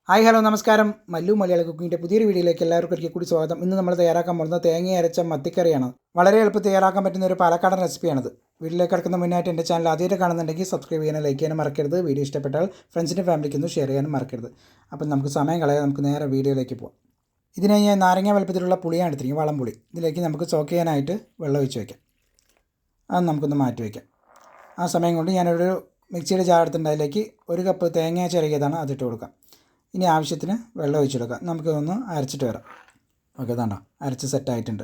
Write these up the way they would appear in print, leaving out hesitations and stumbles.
Hi hello നമസ്കാരം. മല്ലു മലയാള കുക്കിങ്ങിൻ്റെ പുതിയൊരു വീഡിയോയിലേക്ക് എല്ലാവർക്കും ഒരിക്കൽ കൂടി സ്വാഗതം. ഇന്ന് നമ്മൾ തയ്യാറാക്കാൻ പോകുന്നത് തേങ്ങ അരച്ച മത്തിക്കറിയാണ്. വളരെ എളുപ്പത്തിൽ തയ്യാറാക്കാൻ പറ്റുന്ന ഒരു പാലക്കാടൻ റെസിപ്പിയാണിത്. വീട്ടിലേക്ക് കിടക്കുന്ന മുന്നായിട്ട് എൻ്റെ ചാനൽ ആദ്യമായിട്ട് കാണുന്നുണ്ടെങ്കിൽ സബ്സ്ക്രൈബ് ചെയ്യാനും ലൈക്ക് ചെയ്യാനും മറക്കരുത്. വീഡിയോ ഇഷ്ടപ്പെട്ടാൽ ഫ്രണ്ട്സിൻ്റെ ഫാമിലിക്കൊന്നും ഷെയർ ചെയ്യാനും മറക്കരുത്. അപ്പം നമുക്ക് സമയം കളയാതെ നമുക്ക് നേരെ വീഡിയോയിലേക്ക് പോകാം. ഇതിനായി ഞാൻ നാരങ്ങ വലുപ്പത്തിലുള്ള പുളിയാണ് എടുത്തിരിക്കും, വളംപുളി. ഇതിലേക്ക് നമുക്ക് സോക്ക് ചെയ്യാനായിട്ട് വെള്ളം ഒഴിച്ച് വയ്ക്കാം. അത് നമുക്കൊന്ന് മാറ്റി വയ്ക്കാം. ആ സമയം കൊണ്ട് ഞാനൊരു മിക്സിയുടെ ജാർ എടുത്തിട്ടുണ്ട്. അതിലേക്ക് 1 കപ്പ് തേങ്ങ ചിരകിയതാണ്, അതിട്ട് കൊടുക്കാം. ഇനി ആവശ്യത്തിന് വെള്ളം ഒഴിച്ചെടുക്കാം. നമുക്കിതൊന്ന് അരച്ചിട്ട് വരാം. ഓക്കെ, ഇതാണ്ടോ അരച്ച് സെറ്റായിട്ടുണ്ട്.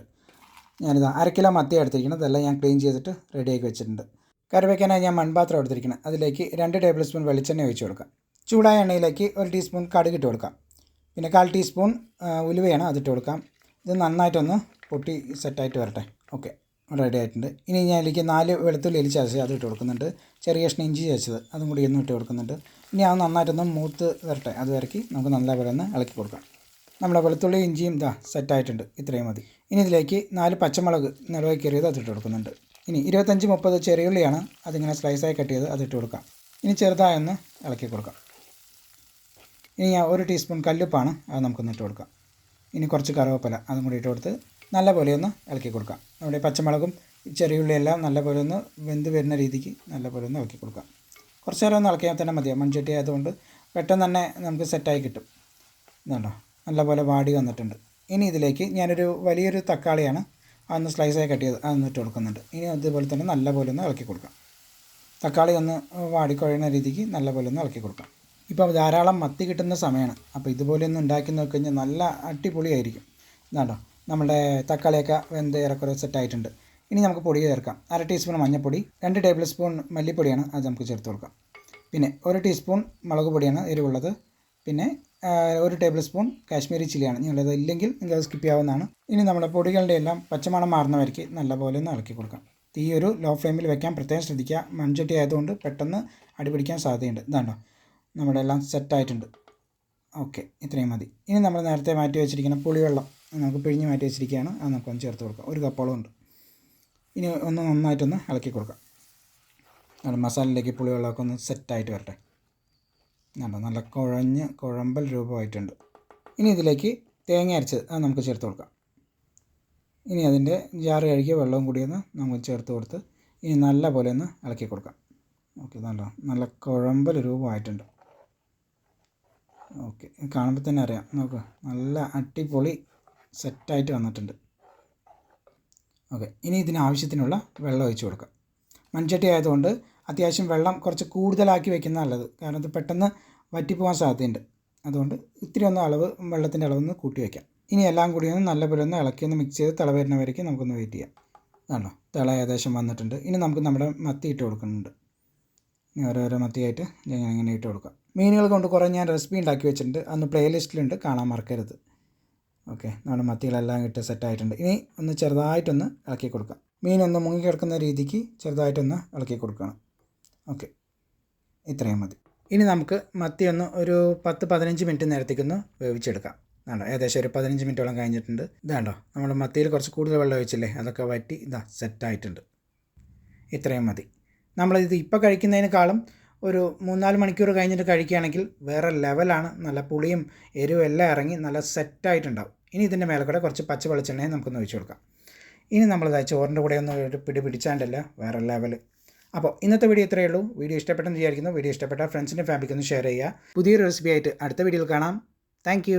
ഞാനിത് 1/2 കിലോ മത്തി എടുത്തിരിക്കുന്നത്. ഇതെല്ലാം ഞാൻ ക്ലീൻ ചെയ്തിട്ട് റെഡിയാക്കി വെച്ചിട്ടുണ്ട്. കറി വയ്ക്കാനായി ഞാൻ മൺപാത്രം എടുത്തിരിക്കുന്നത്. അതിലേക്ക് 2 ടേബിൾ സ്പൂൺ വെളിച്ചെണ്ണ ഒഴിച്ച് കൊടുക്കാം. ചൂടായ എണ്ണയിലേക്ക് 1 ടീസ്പൂൺ കടുക് ഇട്ട് കൊടുക്കാം. പിന്നെ 1/4 ടീസ്പൂൺ ഉലുവയാണ്, അതിട്ട് കൊടുക്കാം. ഇത് നന്നായിട്ടൊന്ന് പൊട്ടി സെറ്റായിട്ട് വരട്ടെ. ഓക്കെ, റെഡി ആയിട്ടുണ്ട്. ഇനി ഞാൻ ഇതിലേക്ക് 4 വെളുത്തുള്ളി എലിച്ച് ചതച്ചത് അത് ഇട്ട് കൊടുക്കുന്നുണ്ട്. ചെറിയ കഷ്ണം ഇഞ്ചി ചതച്ചത് അതും കൂടി ഒന്ന് ഇട്ട് കൊടുക്കുന്നുണ്ട്. ഇനി അത് നന്നായിട്ടൊന്ന് മൂത്ത് വരട്ടെ. അത് വരയ്ക്ക് നമുക്ക് നല്ലപോലെ ഒന്ന് ഇളക്കി കൊടുക്കാം. നമ്മുടെ വെളുത്തുള്ളി ഇഞ്ചിയും സെറ്റായിട്ടുണ്ട്. ഇത്രയും മതി. ഇനി ഇതിലേക്ക് 4 പച്ചമുളക് നിലവായി കയറിയത് അതിട്ട് കൊടുക്കുന്നുണ്ട്. ഇനി 25-30 ചെറിയുള്ളിയാണ്, അതിങ്ങനെ സ്ലൈസായി കട്ട് ചെയ്ത് അതിട്ട് കൊടുക്കാം. ഇനി ചെറുതായൊന്ന് ഇളക്കി കൊടുക്കാം. ഇനി ഞാൻ 1 ടീസ്പൂൺ കല്ലുപ്പാണ്, അത് നമുക്കൊന്ന് ഇട്ട് കൊടുക്കാം. ഇനി കുറച്ച് കറിവേപ്പില അതും കൂടി ഇട്ട് കൊടുത്ത് നല്ലപോലെ ഒന്ന് ഇളക്കി കൊടുക്കാം. നമ്മുടെ പച്ചമുളകും ചെറിയുള്ളിയെല്ലാം നല്ലപോലെ ഒന്ന് വെന്ത് വരുന്ന രീതിക്ക് നല്ലപോലെ ഒന്ന് ഇളക്കി കൊടുക്കാം. കുറച്ച് നേരം ഒന്ന് ഇളക്കിയാൽ തന്നെ മതിയാവും. മൺചട്ടി ആയതുകൊണ്ട് പെട്ടെന്ന് തന്നെ നമുക്ക് സെറ്റായി കിട്ടും. ഇതുണ്ടോ നല്ലപോലെ വാടി വന്നിട്ടുണ്ട്. ഇനി ഇതിലേക്ക് ഞാനൊരു വലിയൊരു തക്കാളിയാണ്, അതൊന്ന് സ്ലൈസായി കട്ട് ചെയ്ത് അതൊന്ന് ഇട്ട് കൊടുക്കുന്നുണ്ട്. ഇനി അതുപോലെ തന്നെ നല്ലപോലെ ഒന്ന് ഇളക്കി കൊടുക്കാം. തക്കാളി ഒന്ന് വാടിക്കുഴയുന്ന രീതിക്ക് നല്ലപോലെ ഒന്ന് ഇളക്കി കൊടുക്കാം. ഇപ്പോൾ ധാരാളം മത്തി കിട്ടുന്ന സമയമാണ്. അപ്പോൾ ഇതുപോലെ ഒന്ന് ഉണ്ടാക്കി നോക്കിക്കഴിഞ്ഞാൽ നല്ല അടിപൊളിയായിരിക്കും. ഇതാണ്ടോ നമ്മുടെ തക്കാളിയൊക്കെ വെന്ത് ഏറെക്കുറെ സെറ്റായിട്ടുണ്ട്. ഇനി നമുക്ക് പൊടി ചേർക്കാം. 1/2 ടീസ്പൂൺ മഞ്ഞൾപ്പൊടി, 2 ടേബിൾ സ്പൂൺ മല്ലിപ്പൊടിയാണ്, അത് നമുക്ക് ചേർത്ത് കൊടുക്കാം. പിന്നെ 1 ടീസ്പൂൺ മുളക് പൊടിയാണ് എരിവുള്ളത്. പിന്നെ 1 ടേബിൾ സ്പൂൺ കാശ്മീരി ചില്ലിയാണ്. നിങ്ങളത് ഇല്ലെങ്കിൽ നിങ്ങൾക്ക് സ്കിപ്പ് ചെയ്യാവുന്നതാണ്. ഇനി നമ്മുടെ പൊടികളുടെ എല്ലാം പച്ചമണം മാറുന്നവർക്ക് നല്ലപോലെ ഒന്ന് ഇളക്കി കൊടുക്കാം. തീ ഒരു ലോ ഫ്ലെയിമിൽ വെക്കാൻ പ്രത്യേകം ശ്രദ്ധിക്കുക. മൺചട്ടി ആയതുകൊണ്ട് പെട്ടെന്ന് അടിപിടിക്കാൻ സാധ്യതയുണ്ട്. ഇതാണ്ടോ നമ്മുടെ എല്ലാം സെറ്റായിട്ടുണ്ട്. ഓക്കെ, ഇത്രയും മതി. ഇനി നമ്മൾ നേരത്തെ മാറ്റി വെച്ചിരിക്കുന്ന പുളിവെള്ളം നമുക്ക് പിഴിഞ്ഞ് മാറ്റി വെച്ചിരിക്കുകയാണ്, അത് നമുക്കൊന്ന് ചേർത്ത് കൊടുക്കാം. 1 കപ്പോളം ഉണ്ട്. ഇനി ഒന്ന് നന്നായിട്ടൊന്ന് ഇളക്കി കൊടുക്കാം. മസാലയിലേക്ക് പുളിവെള്ളമൊക്കെ ഒന്ന് സെറ്റായിട്ട് വരട്ടെ. നല്ല കുഴമ്പൽ രൂപമായിട്ടുണ്ട്. ഇനി ഇതിലേക്ക് തേങ്ങ അരച്ചത് അത് നമുക്ക് ചേർത്ത് കൊടുക്കാം. ഇനി അതിൻ്റെ ജാറ് കഴുകിയ വെള്ളവും കൂടി ഒന്ന് നമുക്ക് ചേർത്ത് കൊടുത്ത് ഇനി നല്ല പോലെ ഒന്ന് ഇളക്കി കൊടുക്കാം. ഓക്കെ, നല്ല കുഴമ്പൽ രൂപമായിട്ടുണ്ട്. ഓക്കെ, കാണുമ്പോൾ തന്നെ അറിയാം. നോക്കുക, നല്ല അടിപൊളി സെറ്റായിട്ട് വന്നിട്ടുണ്ട്. ഓക്കെ, ഇനി ഇതിനാവശ്യത്തിനുള്ള വെള്ളം ഒഴിച്ച് കൊടുക്കാം. മൺചട്ടി ആയതുകൊണ്ട് അത്യാവശ്യം വെള്ളം കുറച്ച് കൂടുതലാക്കി വയ്ക്കുന്നത് നല്ലത്. കാരണം ഇത് പെട്ടെന്ന് വറ്റിപ്പോകാൻ സാധ്യതയുണ്ട്. അതുകൊണ്ട് ഇത്തിരി ഒന്ന് വെള്ളത്തിൻ്റെ അളവൊന്ന് കൂട്ടി വയ്ക്കാം. ഇനി എല്ലാം കൂടി ഒന്ന് നല്ലപോലെ ഒന്ന് ഇളക്കി ഒന്ന് മിക്സ് ചെയ്ത് തിള വരുന്നവരേക്ക് നമുക്കൊന്ന് വെയിറ്റ് ചെയ്യാം. ആണോ, തിള ഏകദേശം വന്നിട്ടുണ്ട്. ഇനി നമുക്ക് നമ്മുടെ മത്തി ഇട്ട് കൊടുക്കുന്നുണ്ട്. ഇനി ഓരോരോ മത്തിയായിട്ട് ഇങ്ങനെ ഇട്ട് കൊടുക്കാം. മീനുകൾ കൊണ്ട് കുറേ ഞാൻ റെസിപ്പി ഉണ്ടാക്കി വെച്ചിട്ടുണ്ട്, അന്ന് പ്ലേലിസ്റ്റിലുണ്ട്, കാണാൻ മറക്കരുത്. ഓക്കെ, നമ്മുടെ മത്തികളെല്ലാം ഇട്ട് സെറ്റായിട്ടുണ്ട്. ഇനി ഒന്ന് ചെറുതായിട്ടൊന്ന് ഇളക്കി കൊടുക്കാം. മീനൊന്ന് മുങ്ങിക്കിടക്കുന്ന രീതിക്ക് ചെറുതായിട്ടൊന്ന് ഇളക്കി കൊടുക്കണം. ഓക്കെ, ഇത്രയും മതി. ഇനി നമുക്ക് മത്തി ഒന്ന് ഒരു 10-15 മിനിറ്റ് നേരത്തേക്കൊന്ന് വേവിച്ചെടുക്കാം. വേണ്ടോ, ഏകദേശം ഒരു 15 മിനിറ്റോളം കഴിഞ്ഞിട്ടുണ്ട്. ഇതാണ്ടോ നമ്മുടെ മത്തിയിൽ കുറച്ച് കൂടുതൽ വെള്ളം ഒഴിച്ചില്ലേ, അതൊക്കെ വറ്റി സെറ്റായിട്ടുണ്ട്. ഇത്രയും മതി. നമ്മളിത് ഇപ്പോൾ കഴിക്കുന്നതിനേക്കാളും ഒരു 3-4 മണിക്കൂർ കഴിഞ്ഞിട്ട് കഴിക്കുകയാണെങ്കിൽ വേറെ ലെവലാണ്. നല്ല പുളിയും എരിവും എല്ലാം ഇറങ്ങി നല്ല സെറ്റായിട്ടുണ്ടാവും. ഇനി ഇതിൻ്റെ മേലെ കൂടെ കുറച്ച് പച്ച വെളിച്ചെണ്ണയും നമുക്കൊന്ന് ഒഴിച്ച് കൊടുക്കാം. ഇനി നമ്മളിത് ചോറിൻ്റെ കൂടെ ഒന്ന് ഒരു പിടിച്ചാണ്ടല്ല വേറെ ലെവൽ. അപ്പോൾ ഇന്നത്തെ വീഡിയോ ഇത്രയേ ഉള്ളൂ. വീഡിയോ ഇഷ്ടപ്പെട്ടെന്ന് വിചാരിക്കുന്നു. വീഡിയോ ഇഷ്ടപ്പെട്ടാൽ ഫ്രണ്ട്സിൻ്റെ ഫാമിലിക്കൊന്ന് ഷെയർ ചെയ്യുക. പുതിയൊരു റെസിപ്പി ആയിട്ട് അടുത്ത വീഡിയോയിൽ കാണാം. താങ്ക്